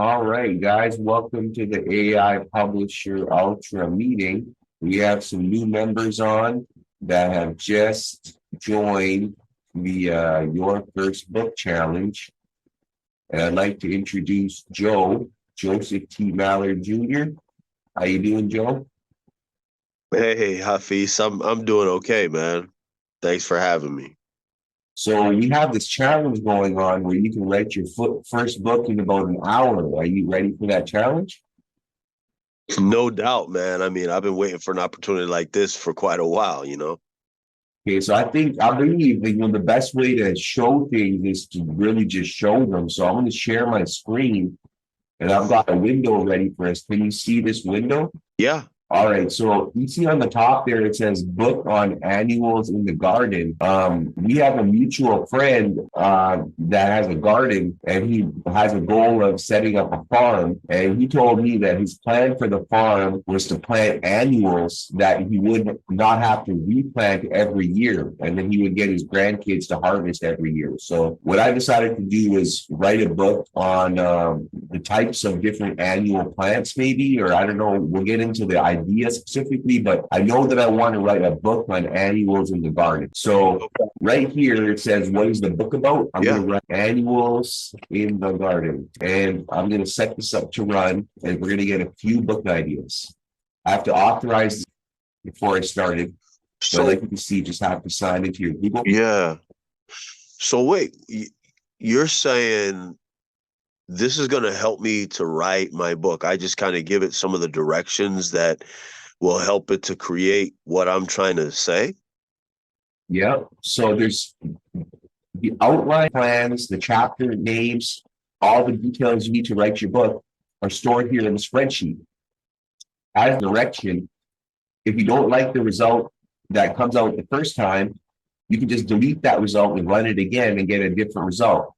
All right, guys, welcome to the AI Publisher Ultra meeting. We have some new members on that have just joined the Your First Book Challenge. And I'd like to introduce Joe, Joseph T. Mallard Jr. How you doing, Joe? Hey, Hafiz, I'm doing okay, man. Thanks for having me. So we have this challenge going on where you can write your first book in about an hour. Are you ready for that challenge? No doubt, man. I mean, I've been waiting for an opportunity like this for quite a while. Okay, so I believe that the best way to show things is to really just show them. So I'm going to share my screen, and I've got a window ready for us. Can you see this window? Yeah. All right, so you see on the top there, it says book on annuals in the garden. We have a mutual friend that has a garden and he has a goal of setting up a farm. And he told me that his plan for the farm was to plant annuals that he would not have to replant every year. And then he would get his grandkids to harvest every year. So what I decided to do is write a book on the types of different annual plants, maybe, or I don't know, we'll get into the idea specifically, but I know that I want to write a book on annuals in the garden. So right here it says, what is the book about? I'm Yeah. going to write annuals in the garden, and I'm going to set this up to run, and we're going to get a few book ideas. I have to authorize this before I started. So So, like you can see, just have to sign into your Google. yeah. So wait, you're saying this is going to help me to write my book. I just kind of give it some of the directions that will help it to create what I'm trying to say. Yeah. So there's the outline plans, the chapter names, all the details you need to write your book are stored here in the spreadsheet. As direction, if you don't like the result that comes out the first time, you can just delete that result and run it again and get a different result.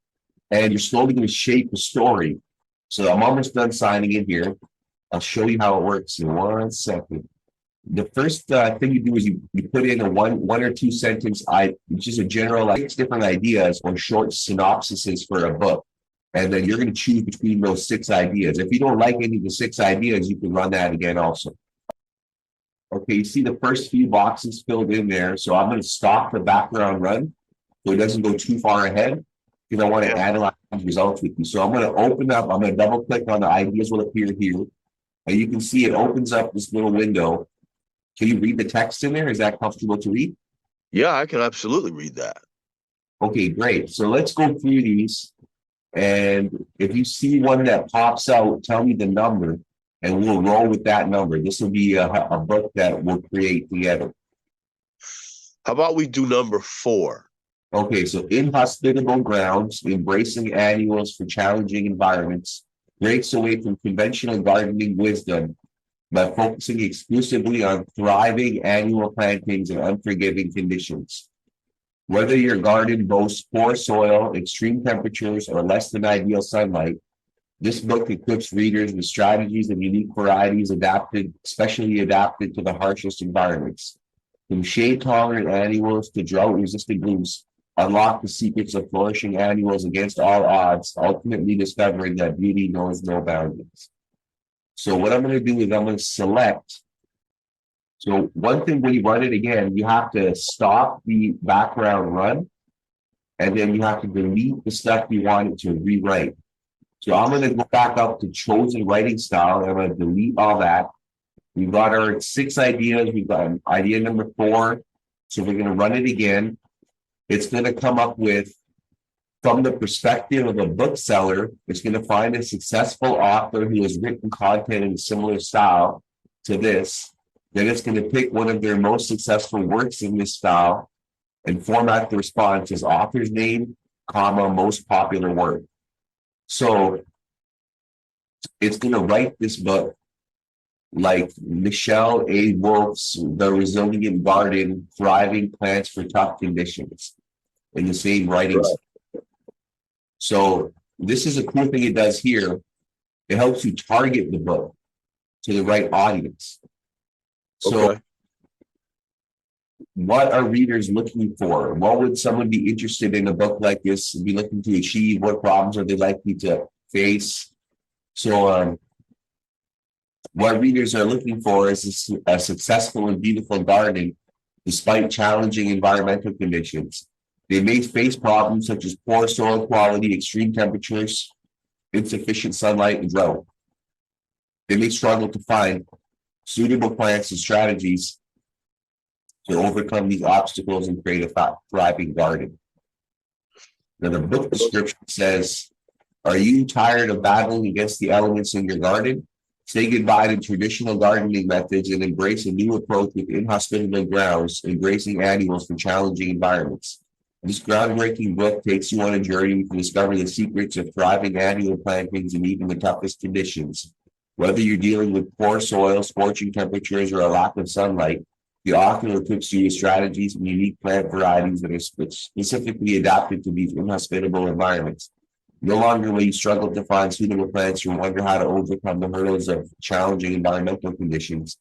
And you're slowly going to shape the story. So I'm almost done signing in here. I'll show you how it works in 1 second. The first thing you do is you put in a one or two sentence, which is a general, like 6 different ideas or short synopsises for a book. And then you're going to choose between those 6 ideas. If you don't like any of the 6 ideas, you can run that again also. Okay, you see the first few boxes filled in there. So I'm going to stop the background run so it doesn't go too far ahead because I want to analyze the results with you. So I'm going to open up, I'm going to double click on the ideas will appear here. And you can see it opens up this little window. Can you read the text in there? Is that comfortable to read? Yeah, I can absolutely read that. Okay, great. So let's go through these. And if you see one that pops out, tell me the number and we'll roll with that number. This will be a book that we'll create together. How about we do number 4? Okay, so inhospitable grounds, embracing annuals for challenging environments, breaks away from conventional gardening wisdom by focusing exclusively on thriving annual plantings and unforgiving conditions. Whether your garden boasts poor soil, extreme temperatures, or less than ideal sunlight, this book equips readers with strategies and unique varieties specially adapted to the harshest environments. From shade-tolerant annuals to drought-resistant blooms, unlock the secrets of flourishing annuals against all odds, ultimately discovering that beauty knows no boundaries. So what I'm going to do is I'm going to select. So one thing when you run it again, you have to stop the background run, and then you have to delete the stuff you wanted to rewrite. So I'm going to go back up to chosen writing style, and I'm going to delete all that. We've got our 6 ideas. We've got idea number 4. So we're going to run it again. It's going to come up with, from the perspective of a bookseller, it's going to find a successful author who has written content in a similar style to this. Then it's going to pick one of their most successful works in this style and format the response as author's name, comma, most popular work. So it's going to write this book like Michelle A. Wolf's The Resilient Garden, Thriving Plants for Tough Conditions in the same writing. So this is a cool thing it does here. It helps you target the book to the right audience. So what are readers looking for? What would someone be interested in a book like this be looking to achieve? What problems are they likely to face? So what readers are looking for is a successful and beautiful garden despite challenging environmental conditions. They may face problems such as poor soil quality, extreme temperatures, insufficient sunlight, and drought. They may struggle to find suitable plants and strategies to overcome these obstacles and create a thriving garden. Now, the book description says, are you tired of battling against the elements in your garden? Say goodbye to traditional gardening methods and embrace a new approach with inhospitable grounds, embracing annuals for challenging environments. This groundbreaking book takes you on a journey to discover the secrets of thriving annual plantings in even the toughest conditions. Whether you're dealing with poor soil, scorching temperatures, or a lack of sunlight, the author equips you with strategies and unique plant varieties that are specifically adapted to these inhospitable environments. No longer will you struggle to find suitable plants or wonder how to overcome the hurdles of challenging environmental conditions.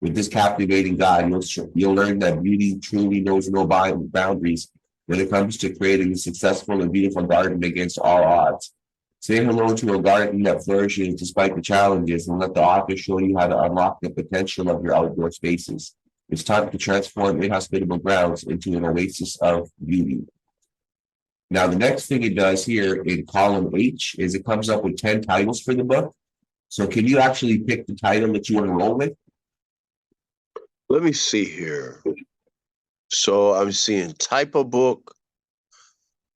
With this captivating guide, you'll learn that beauty truly knows no boundaries when it comes to creating a successful and beautiful garden against all odds. Say hello to a garden that flourishes despite the challenges, and let the author show you how to unlock the potential of your outdoor spaces. It's time to transform inhospitable grounds into an oasis of beauty. Now, the next thing it does here in column H is it comes up with 10 titles for the book. So can you actually pick the title that you want to roll with? Let me see here. So I'm seeing type of book.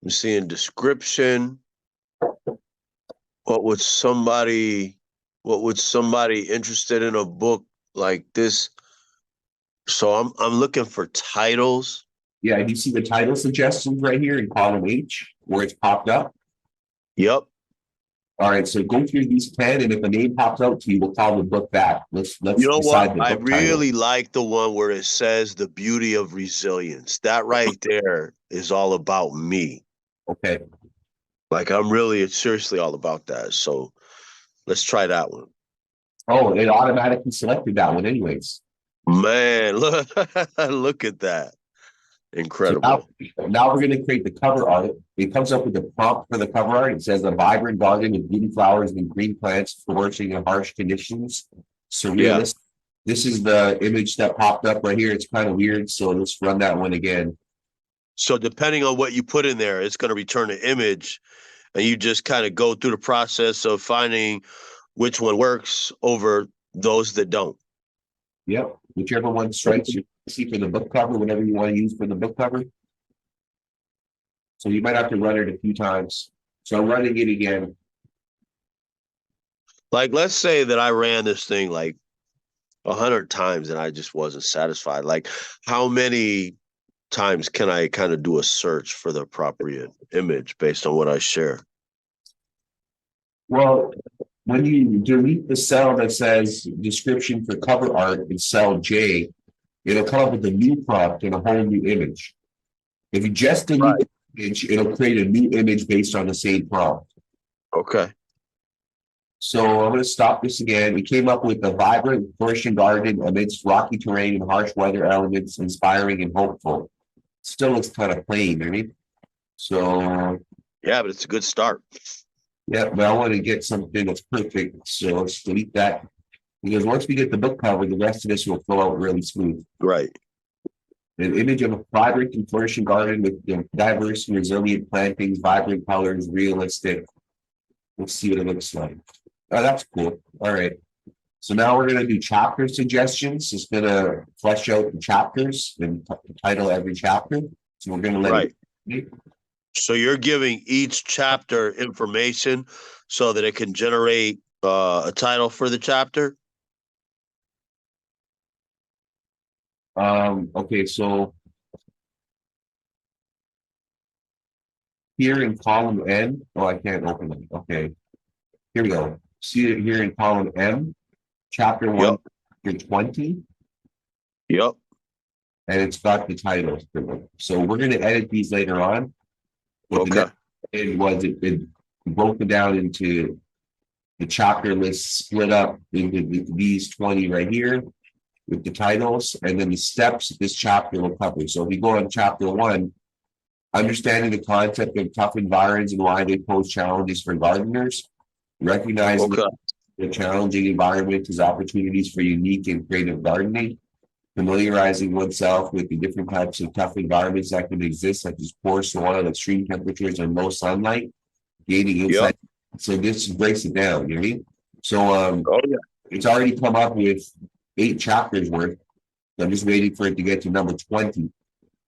I'm seeing description. What would somebody interested in a book like this? So I'm looking for titles. Yeah, you see the title suggestions right here in column H where it's popped up. Yep. All right, so go through these 10, and if a name pops out to you, we'll call the book back. Let's You know decide what? the I book title. really like the one where it says the beauty of resilience. That right there is all about me. Okay. Like I'm really seriously all about that. So let's try that one. Oh, it automatically selected that one anyways. Man, look, look at that. So Incredible. now we're going to create the cover art. It comes up with the prompt for the cover art. It says a vibrant garden with beauty flowers and green plants flourishing in harsh conditions. Surrealist. This is the image that popped up right here. It's kind of weird. So let's run that one again. So depending on what you put in there, it's going to return an image, and you just kind of go through the process of finding which one works over those that don't. Yep. Whichever one strikes you see for the book cover, whatever you want to use for the book cover. So you might have to run it a few times. So I'm running it again. Like, let's say that I ran this thing like 100 times and I just wasn't satisfied. Like, how many times can I kind of do a search for the appropriate image based on what I share? Well, when you delete the cell that says description for cover art in cell J, it'll come up with a new prompt and a whole new image. If you just delete the image, it'll create a new image based on the same prompt. Okay. So I'm going to stop this again. It came up with a vibrant, flourishing garden amidst rocky terrain and harsh weather elements, inspiring and hopeful. Still looks kind of plain, right? So Yeah, but it's a good start. yeah, but I want to get something that's perfect. So let's delete that. Because once we get the book cover, the rest of this will flow out really smooth. Right. An image of a vibrant and flourishing garden with diverse and resilient plantings, vibrant colors, realistic. Let's see what it looks like. Oh, that's cool. All right. So now we're going to do chapter suggestions. It's going to flesh out the chapters and title every chapter. So we're going to let it. So you're giving each chapter information so that it can generate a title for the chapter? Okay, so here in column N, oh, I can't open it. Okay, here we go. See it here in column M, chapter 1, chapter 20. Yep. And it's got the titles. So we're going to edit these later on. Okay. It broken down into the chapter list, split up into these 20 right here with the titles, and then the steps this chapter will cover. So if you go on chapter 1, understanding the concept of tough environs and why they pose challenges for gardeners. Recognizing Okay. the challenging environment as opportunities for unique and creative gardening. Familiarizing oneself with the different types of tough environments that can exist, such as poor soil, extreme temperatures, and low sunlight. Gaining Yep. insight. So this breaks it down, you know what I mean? So Oh yeah. it's already come up with 8 chapters worth. I'm just waiting for it to get to number 20.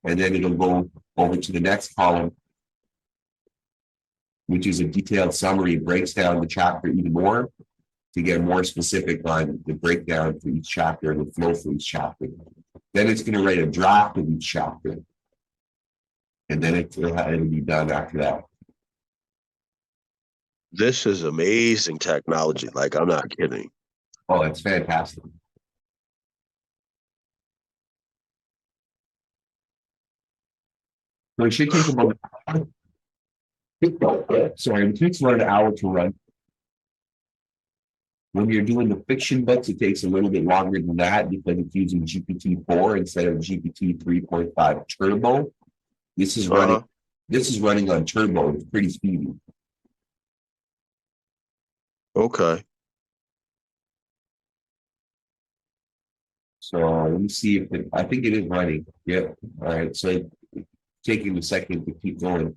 And then it'll go over to the next column, which is a detailed summary, breaks down the chapter even more to get more specific on the breakdown for each chapter and the flow for each chapter. Then it's going to write a draft of each chapter. And then it'll be done after that. This is amazing technology. Like, I'm not kidding. Oh, it's fantastic. So it should take about, sorry, it takes about an hour to run. When you're doing the fiction books, it takes a little bit longer than that because it's using GPT-4 instead of GPT 3.5 Turbo. This is running. Uh-huh. This is running on Turbo. It's pretty speedy. Okay. So let me see if I think it is running. Yep. All right. So it's taking a second to keep going.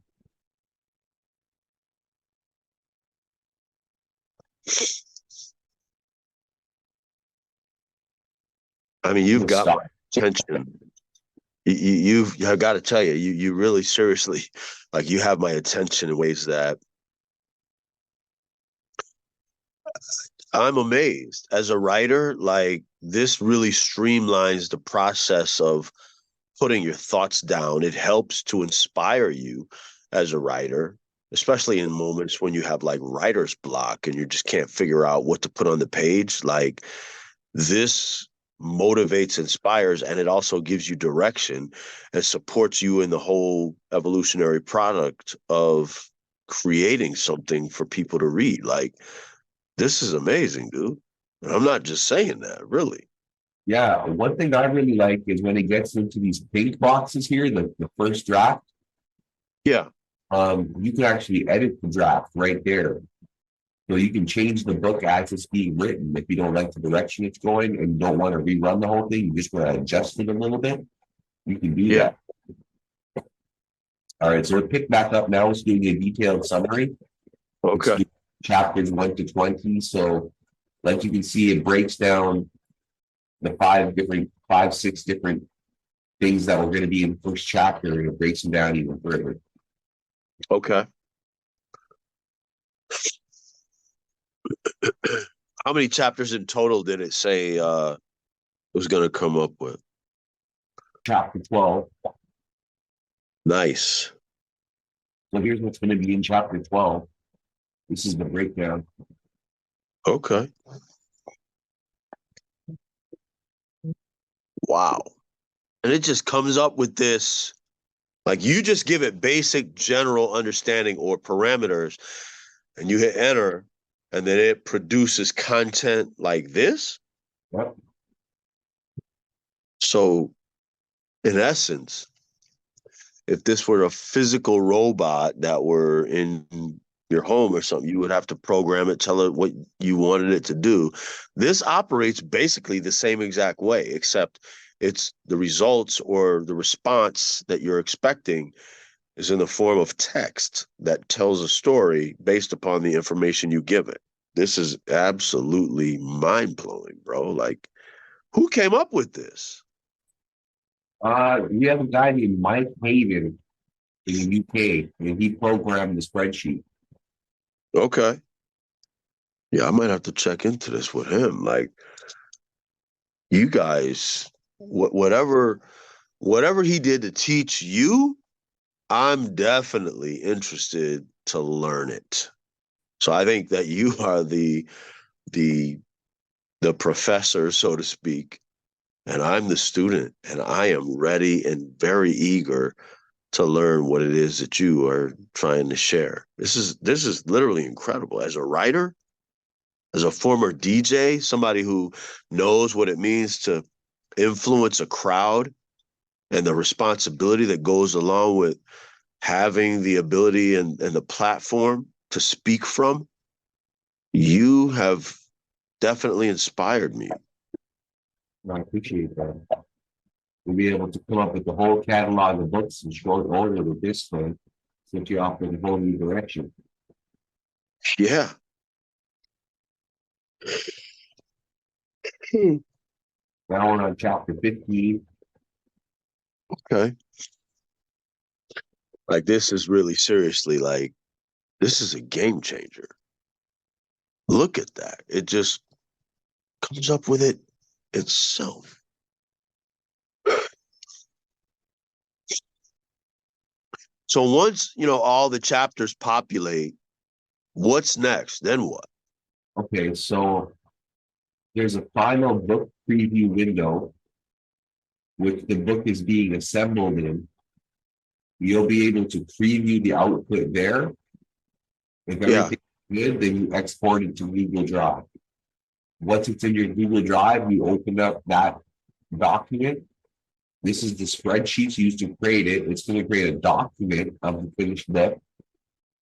I mean, you've We'll got stop. my attention. I got to tell you, you really seriously, like, you have my attention in ways that I'm amazed. As a writer, like, this really streamlines the process of putting your thoughts down. It helps to inspire you as a writer, especially in moments when you have like writer's block and you just can't figure out what to put on the page. Like, this motivates, inspires, and it also gives you direction and supports you in the whole evolutionary product of creating something for people to read. Like, this is amazing, dude. And I'm not just saying that, really. Yeah. One thing I really like is when it gets into these pink boxes here, the first draft. Yeah. You can actually edit the draft right there. So you can change the book as it's being written. If you don't like the direction it's going and don't want to rerun the whole thing, you just want to adjust it a little bit. You can do Yeah. that. All right, so it picked back up now. It's doing a detailed summary. It's Okay. doing chapters 1 to 20. So, like you can see, it breaks down the five, six different things that were going to be in the first chapter, and it breaks them down even further. Okay. How many chapters in total did it say it was going to come up with? Chapter 12. Nice. So here's what's going to be in chapter 12. This is the breakdown. Okay. Wow. And it just comes up with this, like, you just give it basic general understanding or parameters and you hit enter and then it produces content like this. Yep. So in essence, if this were a physical robot that were in your home or something, you would have to program it, tell it what you wanted it to do. This operates basically the same exact way, except it's the results or the response that you're expecting is in the form of text that tells a story based upon the information you give it. This is absolutely mind-blowing, bro. Like, who came up with this? We have a guy named Mike Hayden in the UK, and he programmed the spreadsheet. Okay. Yeah, I might have to check into this with him. Like, you guys, whatever he did to teach you, I'm definitely interested to learn it. So I think that you are the the professor, so to speak, and I'm the student, and I am ready and very eager to learn what it is that you are trying to share. This is literally incredible. As a writer, as a former DJ, somebody who knows what it means to influence a crowd and the responsibility that goes along with having the ability and the platform to speak from, You have definitely inspired me. I appreciate that. We'll be able to come up with the whole catalog of books in short order with this one, since you offer a whole new direction. Yeah. Now we're on chapter 15. Okay. Like this is really seriously like this is a game changer. Look at that. It just comes up with it itself. So once, all the chapters populate, what's next? Then what? Okay, so there's a final book preview window, which the book is being assembled in. You'll be able to preview the output there. If Yeah. everything's good, then you export it to Google Drive. Once it's in your Google Drive, you open up that document. This is the spreadsheets used to create it. It's going to create a document of the finished book.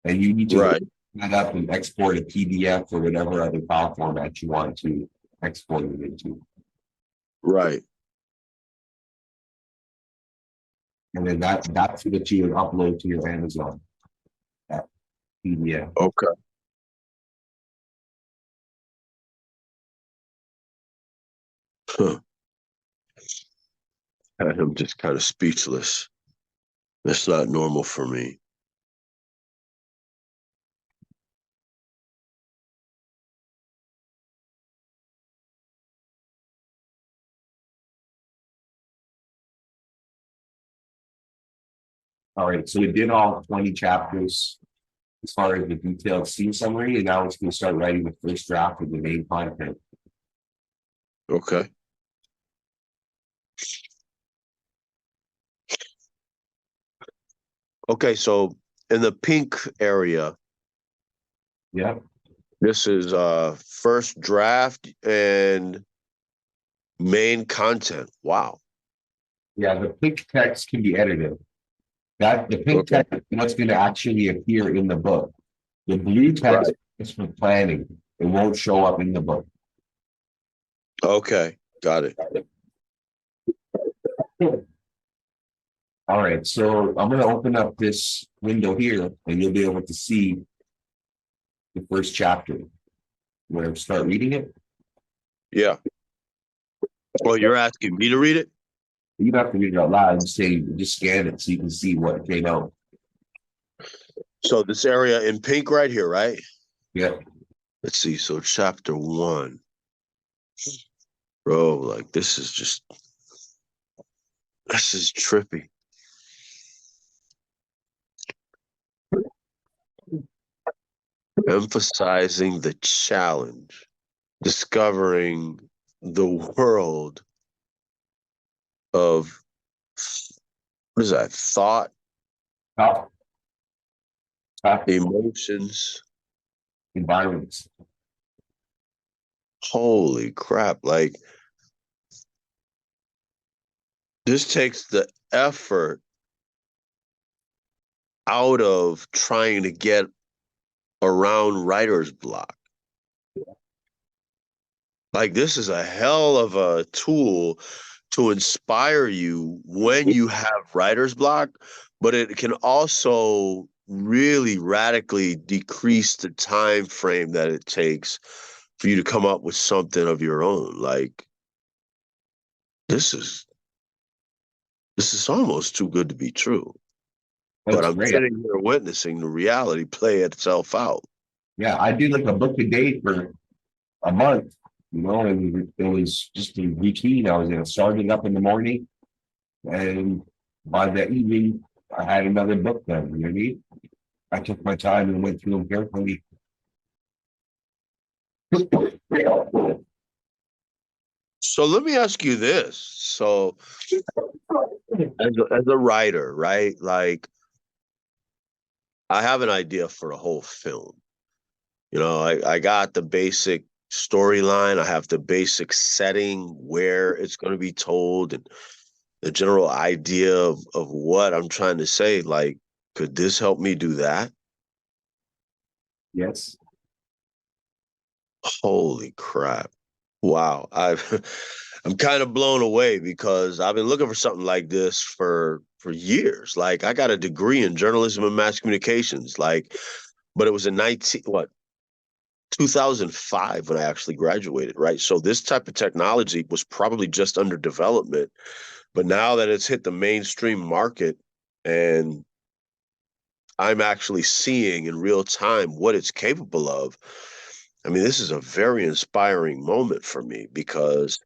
And you need to Right. open that up and export a PDF or whatever other file format you want to export it into. Right. And then that's what you would upload to your Amazon, that PDF. Okay. Huh. I'm just kind of speechless. That's not normal for me. All right, so we did all 20 chapters as far as the detailed scene summary, and now it's going to start writing the first draft of the main content. Okay. Okay, so in the pink area, Yeah, this is first draft and main content. Wow. yeah, the pink text can be edited. The pink Okay. text is what's going to actually appear in the book. The blue text Right. is for planning. It won't show up in the book. Okay. Got it. All right, so I'm going to open up this window here, and you'll be able to see the first chapter. You want to start reading it? Yeah. Well, you're asking me to read it? You don't have to read it out loud. Just scan it so you can see what came out. So this area in pink right here, right? Yeah. Let's see. So chapter 1. Bro, like this is trippy. Emphasizing the challenge, discovering the world of what is that? Thought, Top, top emotions. environments. Holy crap. Like this takes the effort out of trying to get around writer's block. Like this is a hell of a tool to inspire you when you have writer's block, but it can also really radically decrease the time frame that it takes for you to come up with something of your own. Like this is almost too good to be true. But That's I'm great. sitting here witnessing the reality play itself out. Yeah, I do like a book a day for a month, and it was just a routine. I was starting up in the morning, and by the evening, I had another book done. You know what I mean? I took my time and went through them carefully. So let me ask you this. So as a writer, right? Like I have an idea for a whole film. I got the basic storyline. I have the basic setting where it's going to be told and the general idea of what I'm trying to say. Like, could this help me do that? Yes. Holy crap. Wow. I'm kind of blown away because I've been looking for something like this for years. Like I got a degree in journalism and mass communications, like, but it was in 2005 when I actually graduated, right? So this type of technology was probably just under development, but now that it's hit the mainstream market and I'm actually seeing in real time what it's capable of. I mean, this is a very inspiring moment for me because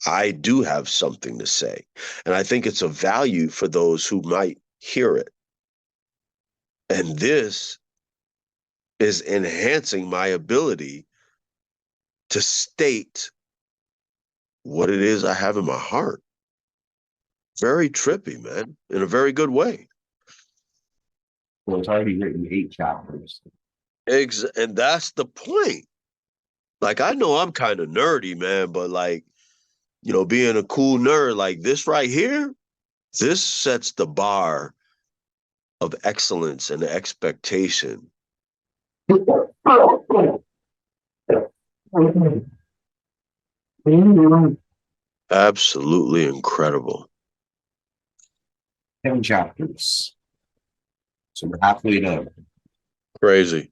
I do have something to say. And I think it's a value for those who might hear it. And this is enhancing my ability to state what it is I have in my heart. Very trippy, man, in a very good way. So it's already written 8 chapters. And that's the point. Like, I know I'm kind of nerdy, man, but like, being a cool nerd like this right here, this sets the bar of excellence and expectation. Absolutely incredible. 10 chapters. So we're halfway done. Crazy.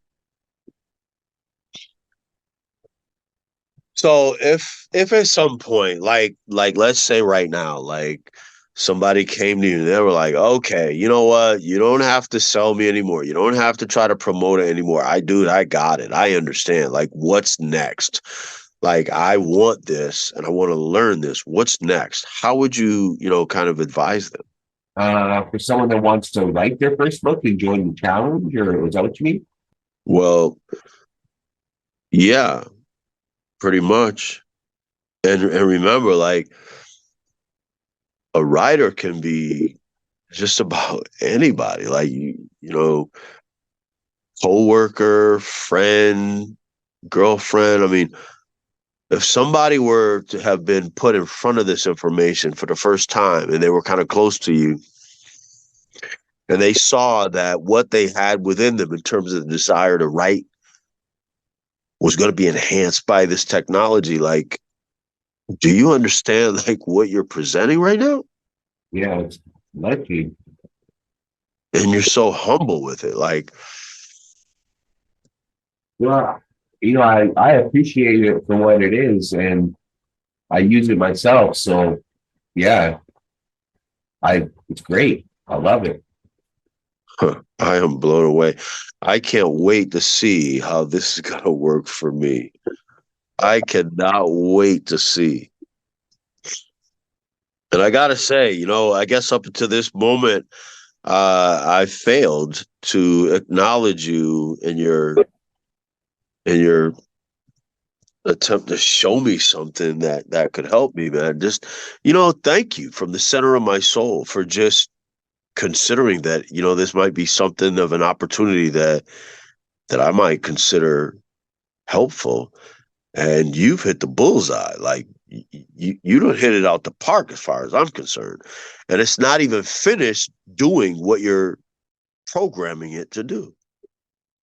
So if at some point, like let's say right now, like somebody came to you and they were like, okay, you know what? You don't have to sell me anymore. You don't have to try to promote it anymore. I got it. I understand. Like, what's next? Like, I want this and I want to learn this. What's next? How would you, kind of advise them? For someone that wants to write their first book and join the challenge, or is that what you mean? Well, yeah, pretty much. And remember, like, a writer can be just about anybody, like coworker, friend, girlfriend. I mean, if somebody were to have been put in front of this information for the first time and they were kind of close to you and they saw that what they had within them in terms of the desire to write was going to be enhanced by this technology, like, do you understand like what you're presenting right now? Yeah, it's lucky. And you're so humble with it. Like, Well, I appreciate it for what it is, and I use it myself. So yeah, it's great. I love it. I am blown away. I can't wait to see how this is going to work for me. I cannot wait to see. And I got to say, I guess up until this moment, I failed to acknowledge you in your attempt to show me something that could help me, man. Just, thank you from the center of my soul for just considering that, this might be something of an opportunity that I might consider helpful. And you've hit the bullseye. Like, you don't hit it out the park as far as I'm concerned. And it's not even finished doing what you're programming it to do.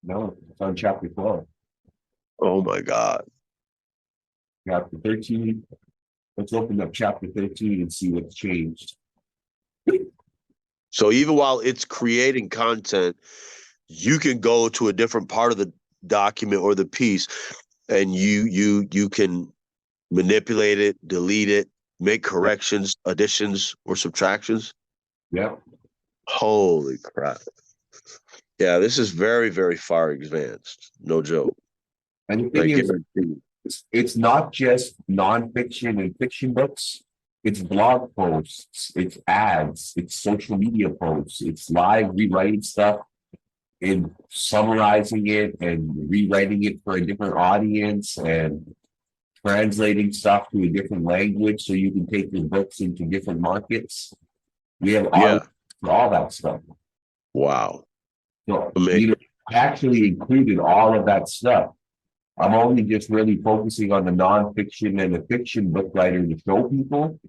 No, it's on chapter 12. Oh my God. Chapter 13. Let's open up chapter 13 and see what's changed. So even while it's creating content, you can go to a different part of the document or the piece and you can manipulate it, delete it, make corrections, additions, or subtractions. Yeah. Holy crap. Yeah, this is very, very far advanced. No joke. And the I thing is, guarantee. it's not just nonfiction and fiction books. It's blog posts, it's ads, it's social media posts, it's live rewriting stuff and summarizing it and rewriting it for a different audience and translating stuff to a different language so you can take your books into different markets. We have Yeah. for all that stuff. Wow. So Amazing. I actually included all of that stuff. I'm only just really focusing on the nonfiction and the fiction book writer to show people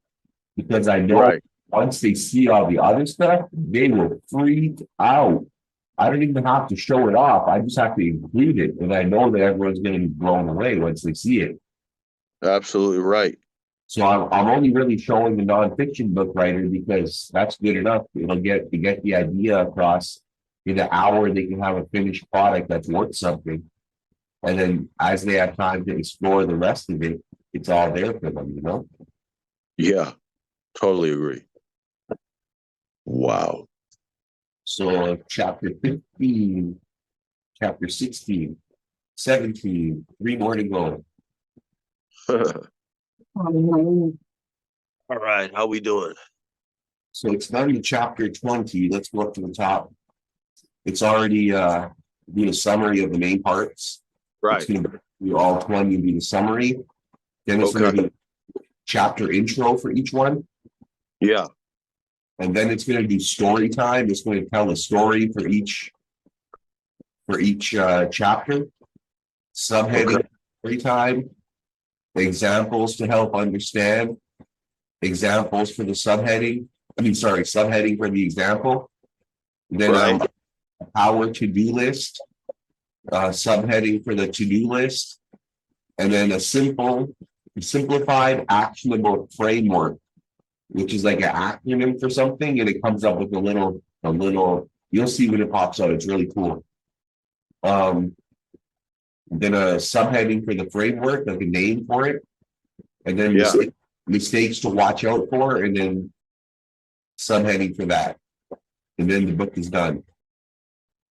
because I know Right. once they see all the other stuff, they will freak out. I don't even have to show it off. I just have to include it, and I know that everyone's going to be blown away once they see it. Absolutely right. So I'm only really showing the nonfiction book writer because that's good enough. It'll get to get the idea across in an hour. They can have a finished product that's worth something, and then as they have time to explore the rest of it, it's all there for them. You know. Yeah, totally agree. Wow. So chapter 15, chapter 16, 17, 3 more to go. All right, how we doing? So it's done to chapter 20. Let's go up to the top. It's already be a summary of the main parts. Right. It's gonna be all 20 will be the summary. Then it's Okay. gonna be chapter intro for each one. Yeah. And then it's gonna do story time. It's going to tell a story for each chapter. Subheading Okay. story time. Examples to help understand. Examples for the subheading. Subheading for the example. Then Right. our to-do list, subheading for the to-do list, and then a simplified actionable framework, which is like an acronym for something, and it comes up with a little, you'll see when it pops out. It's really cool. Then a subheading for the framework, like a name for it, and then Yeah. mistakes to watch out for, and then subheading for that. And then the book is done.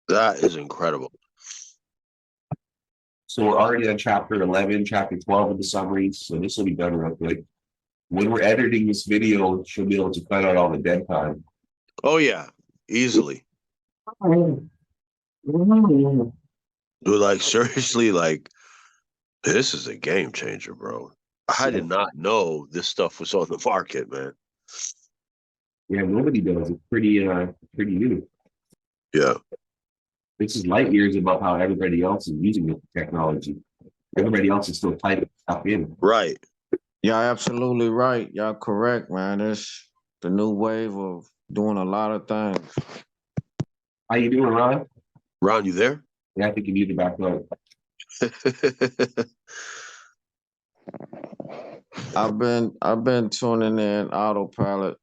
That is incredible. So we're already on chapter 11, chapter 12 of the summary. So this will be done real quick. When we're editing this video, she'll be able to cut out all the dead time. Oh yeah, easily. Dude, like seriously, like this is a game changer, bro. I did not know this stuff was on the market, man. Yeah, nobody does. It's pretty new. Yeah. This is light years above how everybody else is using the technology. Everybody else is still typing stuff in. Right. Y'all absolutely right. Y'all correct, man. It's the new wave of doing a lot of things. How you doing, Ron? Ron, you there? Yeah, I think you need to back up. I've been tuning in autopilot,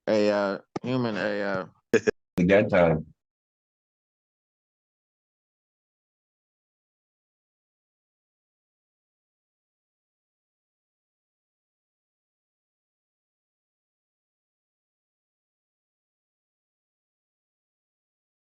AI, human AI. The dead time.